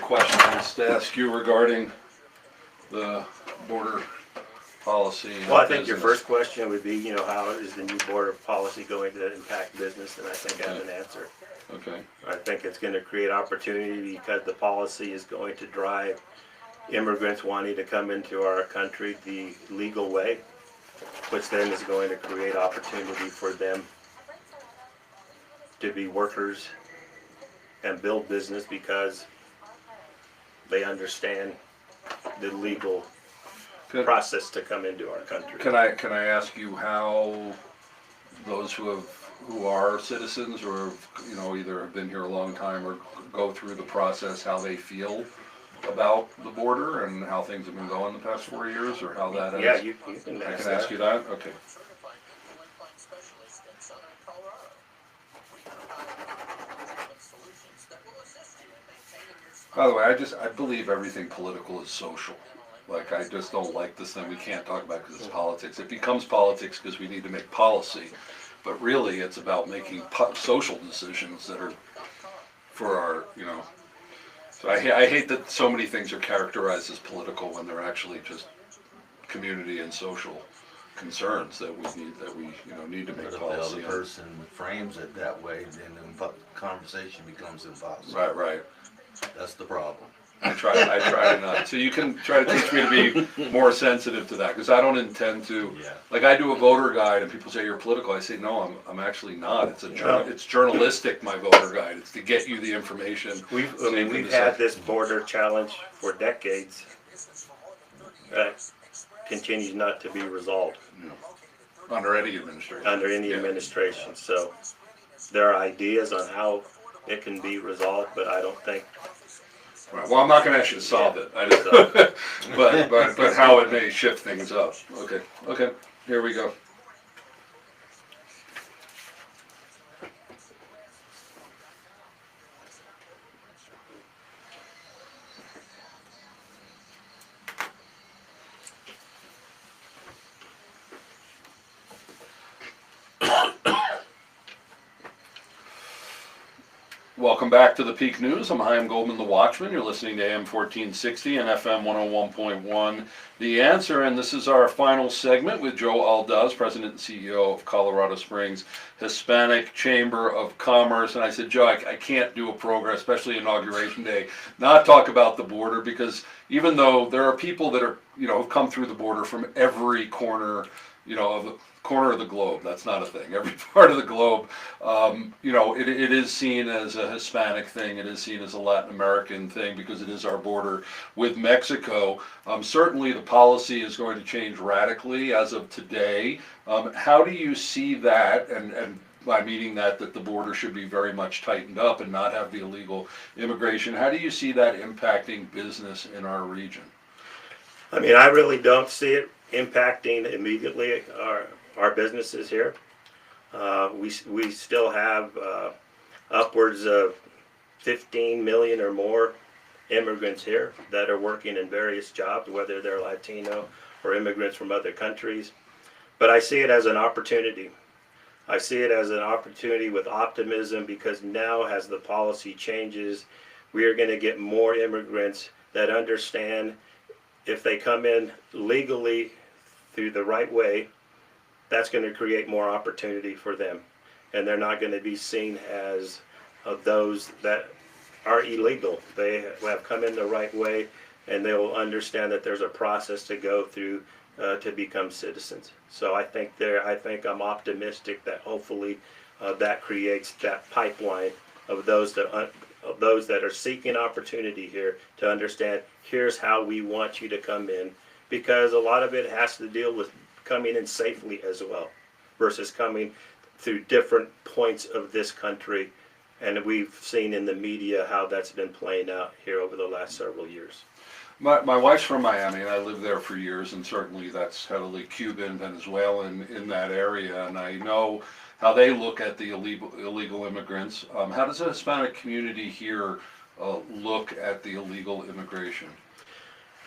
questions to ask you regarding the border policy. Well, I think your business. first question would be, how is the new border policy going to impact business? And I think I have an answer. Okay. I think it's going to create opportunity because the policy is going to drive immigrants wanting to come into our country the legal way, which then is going to create opportunity for them to be workers and build business because they understand the legal Good. process to come into our country. Can I ask you how those who are citizens or either have been here a long time or go through the process, how they feel about the border and how things have been going the past 4 years, or how that is? Yeah, you can I ask can ask that. you that. Okay. Certified physical incline specialist in Southern Colorado. We provide solutions that will assist you in maintaining your By the way, I believe everything political is social. Like, I just don't like this thing we can't talk about because it's politics. It becomes politics because we need to make policy, but really it's about making social decisions that are for our, So I hate that so many things are characterized as political when they're actually just community and social concerns that we need to But make if the policy other on. person frames it that way, then the conversation becomes impossible. Right. That's the problem. I try to not. So you can try to teach me to be more sensitive to that, because I don't intend to. Yeah. Like, I do a voter guide, and people say you're political. I say no, I'm actually not. It's journalistic. My voter guide. It's to get you the information. We've had this border challenge for decades. That continues not to be resolved Under any administration. under any Yeah. administration. So there are ideas on how it can be resolved, but I don't think. Right. Well, I'm not going to ask you to solve it. I just, but how it may shift things up. Okay. Here we go. Welcome back to the Peak News. I'm Chaim Goldman, the Watchman. You're listening to AM 1460 and FM 101.1. The Answer, and this is our final segment with Joe Aldaz, President and CEO of Colorado Springs Hispanic Chamber of Commerce. And I said, Joe, I can't do a program, especially Inauguration Day, not talk about the border, because even though there are people that are, have come through the border from every corner, of the corner of the globe. That's not a thing. Every part of the globe, it is seen as a Hispanic thing. It is seen as a Latin American thing because it is our border with Mexico. Certainly the policy is going to change radically as of today. How do you see that, and by meaning that the border should be very much tightened up and not have the illegal immigration, how do you see that impacting business in our region? I mean, I really don't see it impacting immediately our businesses here. We still have upwards of 15 million or more immigrants here that are working in various jobs, whether they're Latino or immigrants from other countries. But I see it as an opportunity. I see it as an opportunity with optimism, because now as the policy changes, we are going to get more immigrants that understand if they come in legally through the right way, that's going to create more opportunity for them. And they're not going to be seen as those that are illegal. They have come in the right way, and they will understand that there's a process to go through to become citizens. So I think I'm optimistic that hopefully that creates that pipeline of those that are seeking opportunity here to understand, here's how we want you to come in, because a lot of it has to deal with coming in safely as well, versus coming through different points of this country. And we've seen in the media how that's been playing out here over the last several years. My wife's from Miami, and I lived there for years, and certainly that's heavily Cuban, Venezuelan in that area, and I know how they look at the illegal immigrants. How does the Hispanic community here look at the illegal immigration?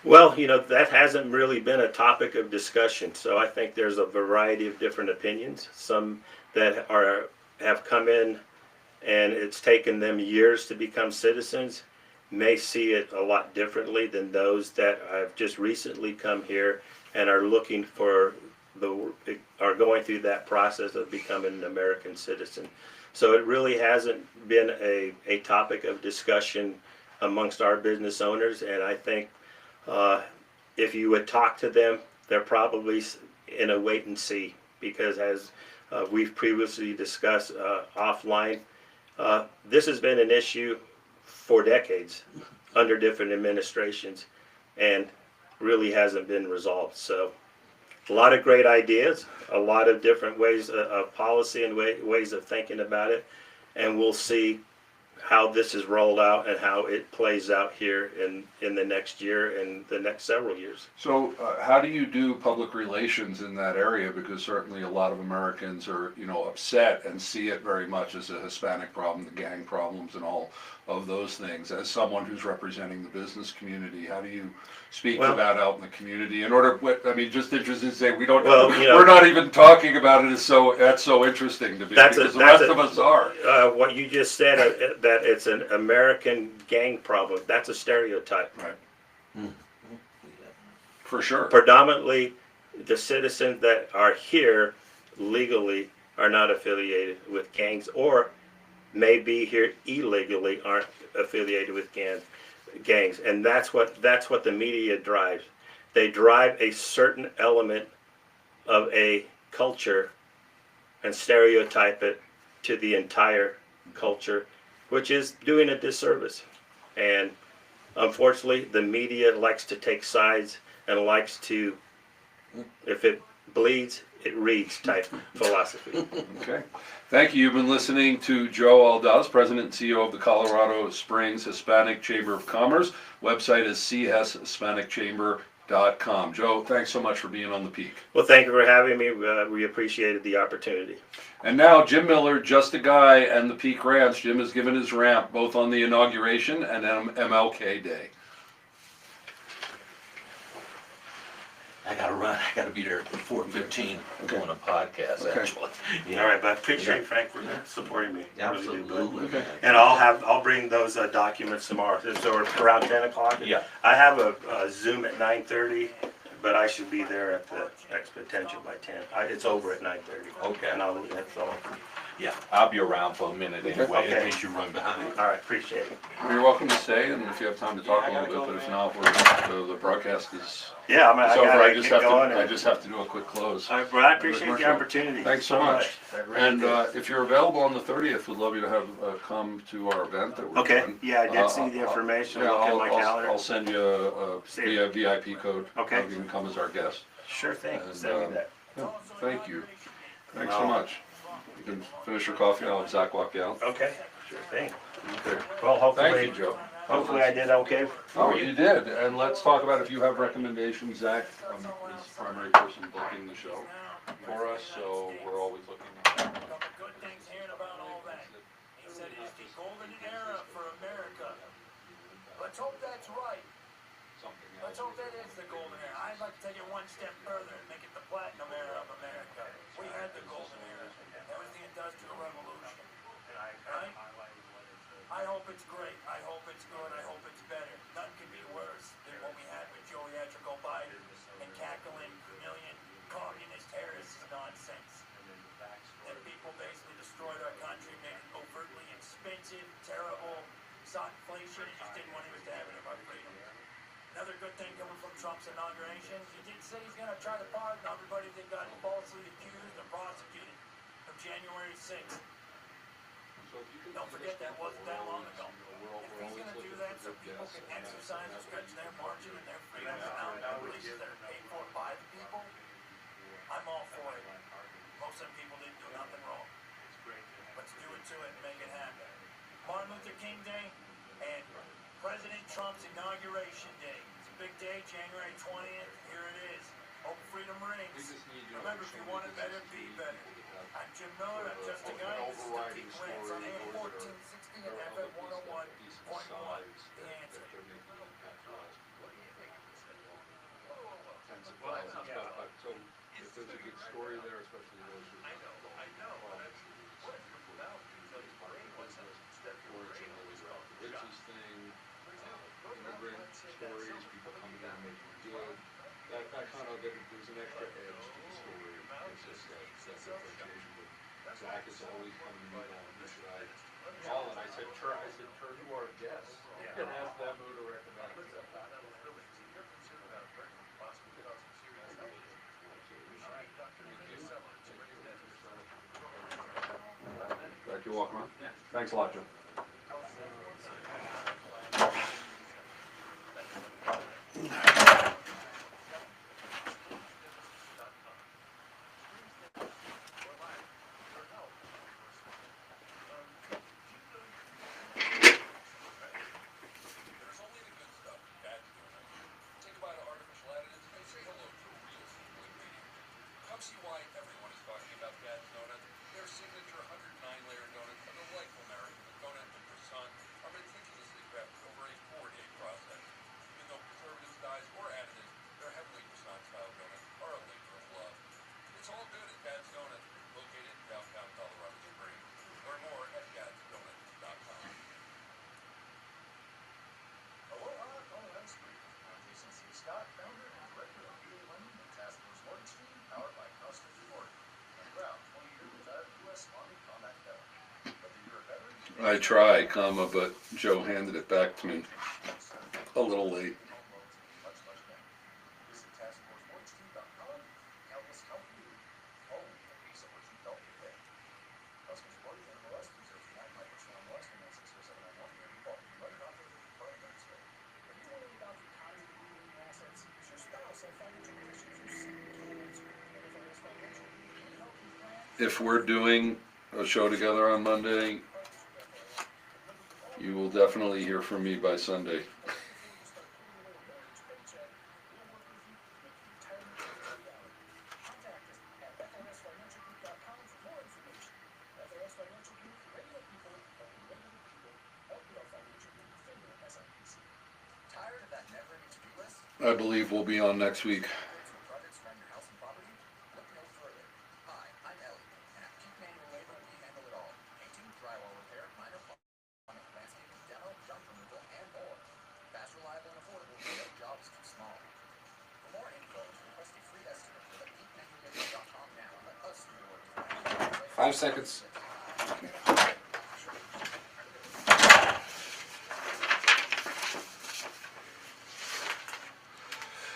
Well, that hasn't really been a topic of discussion, so I think there's a variety of different opinions. Some that have come in and it's taken them years to become citizens may see it a lot differently than those that have just recently come here and are looking for are going through that process of becoming an American citizen. So it really hasn't been a topic of discussion amongst our business owners, and I think if you would talk to them, they're probably in a wait and see, because as we've previously discussed offline, this has been an issue for decades under different administrations and really hasn't been resolved. So a lot of great ideas, a lot of different ways of policy and ways of thinking about it, and we'll see how this is rolled out and how it plays out here in the next year and the next several years. So how do you do public relations in that area? Because certainly a lot of Americans are, upset and see it very much as a Hispanic problem, the gang problems and all of those things. As someone who's representing the business community, how do you speak to that out in the community? Just interested to say we're not even talking about it that's so interesting to me, because the rest of us are. What you just said, that it's an American gang problem, that's a stereotype. Right. For sure. Predominantly the citizens that are here legally are not affiliated with gangs, or may be here illegally, aren't affiliated with gangs. And that's what the media drives. They drive a certain element of a culture and stereotype it to the entire culture, which is doing a disservice. And unfortunately, the media likes to take sides and likes to, if it bleeds, it reads type philosophy. Okay. Thank you. You've been listening to Joe Aldaz, President and CEO of the Colorado Springs Hispanic Chamber of Commerce. Website is cshispanicchamber.com. Joe, thanks so much for being on the Peak. Well, thank you for having me. We appreciated the opportunity. And now Jim Miller, Just a Guy, and the Peak Ranch. Jim has given his rant both on the inauguration and MLK Day. I gotta run, I gotta be there at 4:15, doing a podcast, Okay. actually. Yeah. All right, but I appreciate Frank for supporting me. I really do. Absolutely. Okay. And I'll bring those documents tomorrow. So we're around 10 o'clock. Yeah. I have a Zoom at 9:30, but I should be there at the exponential by 10. It's over at 9:30. Okay. And that's all. Yeah, I'll be around for a minute anyway, in Okay. case you run behind. All right, appreciate it. You're welcome to stay, and if you have time to talk a Yeah, I little gotta bit, go, but if not, the broadcast is Yeah, I it's over. gotta I just get have going. to. I just have to do a quick close. All right, well, I appreciate the opportunity. Thanks so much. I really And do. if you're available on the 30th, we'd love you to have come to our event that we're Okay, doing. yeah, I did see the information. Yeah, Look at my I'll calendar. send you a VIP code. Okay. You can come as our guest. Sure thing. And, Send me that. Yeah, thank you. Thanks No. so much. You can finish your coffee. I'll have Zach walk you out. Okay, sure thing. Okay. Well, Thank you, hopefully, Joe. I did okay. Oh, you did. And let's talk about if you have recommendations. Zach is the primary person booking the show for us, so we're always looking. Good things hearing about all that. He said it is the golden era for America. Let's hope that's right. Let's hope that is the golden era. I'd like to take it one step further and make it the platinum era of America. We had the golden era. That was the industrial revolution. Right? I hope it's great. I hope it's good. I hope it's better. Nothing can be worse than what we had with Joe Yatrico Biden and cackling million communist terrorist nonsense. That people basically destroyed our country, made it overtly expensive, terrible, saw inflation, and just didn't want us to have any of our freedom. Another good thing coming from Trump's inauguration, he did say he's going to try to pardon everybody that got falsely accused and prosecuted from January 6th. Don't forget that wasn't that long ago. If he's going to do that so people can exercise and stretch their margin and their freedom without releases that are paid for by the people, I'm all for it. Most of them people didn't do nothing wrong. Let's do it to it and make it happen. Martin Luther King Day and President Trump's inauguration day. It's a big day, January 20th. Here it is. Hope freedom rings. Remember, if you want it better, be better. I'm Jim Miller. I'm Just a Guy. This is the Peak Rants on AM 1460 and FM 101.1. The Answer. So if there's a good story there, especially those who riches thing, immigrant stories, people coming down making good. That kind of there's an extra edge to the story. It's just that differentiation. But Zach is always coming to me going, who should I call? And I said, turn to our guests and ask them who to recommend. Back to your walk around. Thanks a lot, Joe. There's only the good stuff, bad stuff. Take a bite of artificial additives and say hello to a real simple ingredient. Come see why everyone is talking about Dad's Donuts. Their signature 109-layer donuts are delightful American donut I try, comma, but Joe handed it back to me a little late. Visit taskforce42.com. Help us help you. Oh, so what you don't pay. Customers worry that MLS 3039 might push down less than 16071 here. Well, you better not pay the current rates rate. If you worry about the economy moving your assets, if your spouse had financial questions or simply can't answer, FAS Financial Group can help you plan. If we're doing a show together on Monday, you will definitely hear from me by Sunday. Tired of that never-ending to-do list? I believe we'll be on next week. Projects around your house and property? Look no further. Hi, I'm Ellie, and at Peak Manual Labor, we handle it all. Painting, drywall repair, minor plumbing, landscaping, demo, junk removal, and more. Fast, reliable, and affordable, no job is too small. For more info, request a free estimate at peakmanuallabor.com now and let us do the work for you. 5 seconds.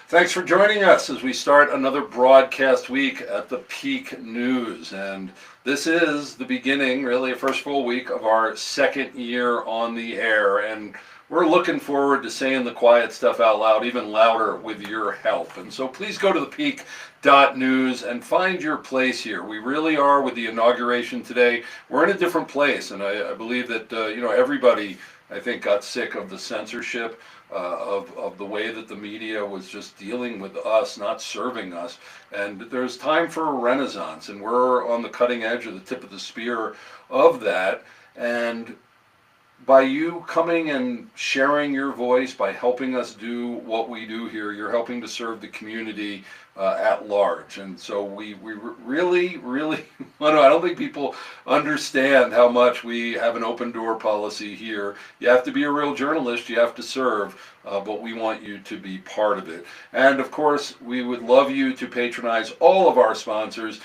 Thanks for joining us as we start another broadcast week at the Peak News. And this is the beginning, really, a first full week of our second year on the air. And we're looking forward to saying the quiet stuff out loud, even louder with your help. And so please go to thepeak.news and find your place here. We really are, with the inauguration today, we're in a different place. And I believe that, everybody, I think, got sick of the censorship, of the way that the media was just dealing with us, not serving us. And there's time for a renaissance, and we're on the cutting edge or the tip of the spear of that. And by you coming and sharing your voice, by helping us do what we do here, you're helping to serve the community at large. And so we really, really want to, I don't think people understand how much we have an open door policy here. You have to be a real journalist, you have to serve, but we want you to be part of it. And of course, we would love you to patronize all of our sponsors.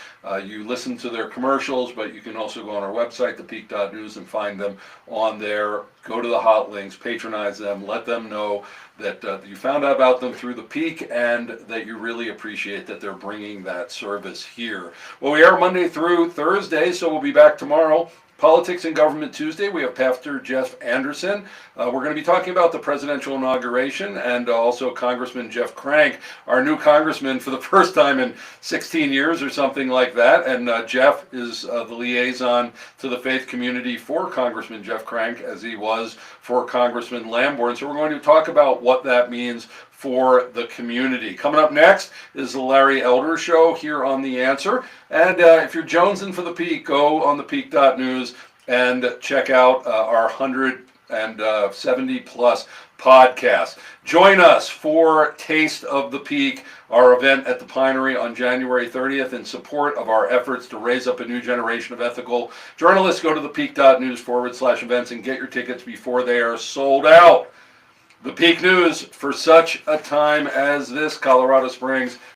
You listen to their commercials, but you can also go on our website, thepeak.news, and find them on there. Go to the hot links, patronize them, let them know that you found out about them through the Peak and that you really appreciate that they're bringing that service here. Well, we are Monday through Thursday, so we'll be back tomorrow. Politics and Government Tuesday, we have Pastor Jeff Anderson. We're going to be talking about the presidential inauguration, and also Congressman Jeff Crank, our new congressman for the first time in 16 years or something like that. And Jeff is the liaison to the faith community for Congressman Jeff Crank, as he was for Congressman Lamborn. So we're going to talk about what that means for the community. Coming up next is the Larry Elder Show here on The Answer. And if you're jonesing for the Peak, go on thepeak.news and check out our 170 plus podcasts. Join us for Taste of the Peak, our event at the Pinery on January 30th in support of our efforts to raise up a new generation of ethical journalists. Go to thepeak.news/events and get your tickets before they are sold out. The Peak News, for such a time as this, Colorado Springs,